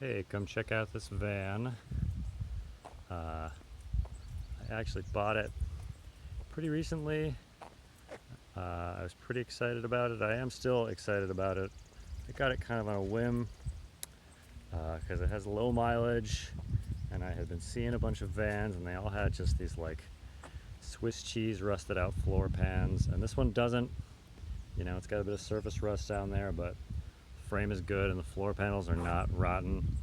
Hey, come check out this van. I actually bought it pretty recently. I was pretty excited about it. I am still excited about it. I got it kind of on a whim because it has low mileage, and I had been seeing a bunch of vans and they all had just these like Swiss cheese rusted out floor pans, and this one doesn't. You know, it's got a bit of surface rust down there, but the frame is good and the floor panels are not rotten.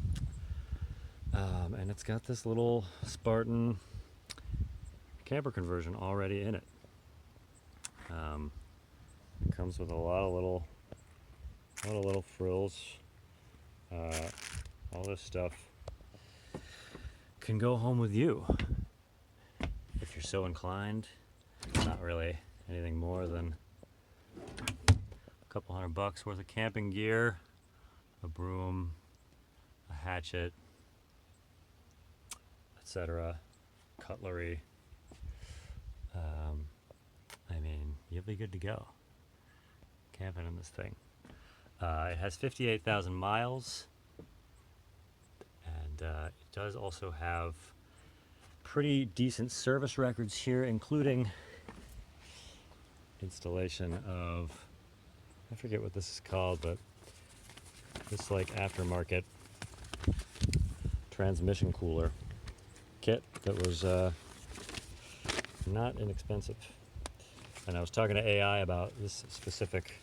And it's got this little Spartan camper conversion already in it. It comes with a lot of little frills. All this stuff can go home with you if you're so inclined. Not really anything more than a couple $100 worth of camping gear, a broom, a hatchet, etc., cutlery. I mean, you'll be good to go camping in this thing. It has 58,000 miles, and it does also have pretty decent service records here, including installation of, I forget what this is called, but this like aftermarket transmission cooler kit that was not inexpensive. And I was talking to AI about this specific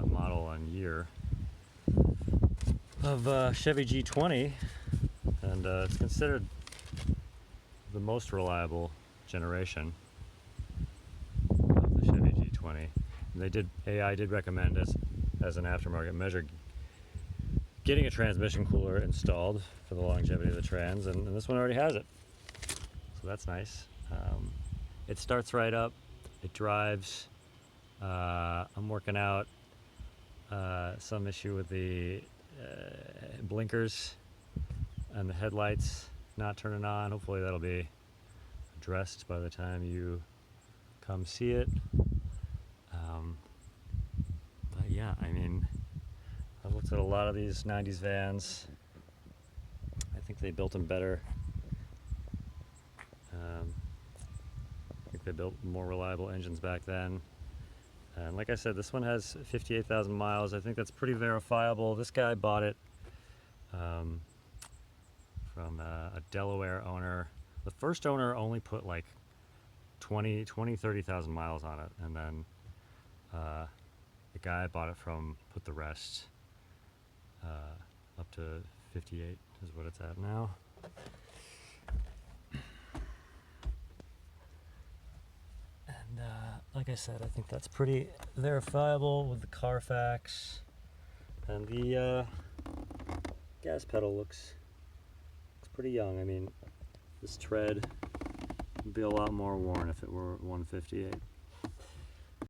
model and year of Chevy G20, and it's considered the most reliable generation of the Chevy G20. And AI did recommend as an aftermarket measure getting a transmission cooler installed for the longevity of the trans, and this one already has it, so that's nice. It starts right up, it drives. I'm working out some issue with the blinkers and the headlights not turning on. Hopefully that'll be addressed by the time you come see it. But yeah, I mean, I've looked at a lot of these 90s vans. I think they built them better. I think they built more reliable engines back then. And like I said, this one has 58,000 miles. I think that's pretty verifiable. This guy bought it from a Delaware owner. The first owner only put like 30,000 miles on it. And then the guy I bought it from put the rest up to 58 is what it's at now. And like I said, I think that's pretty verifiable with the Carfax. And the gas pedal looks pretty young. I mean, this tread would be a lot more worn if it were 158.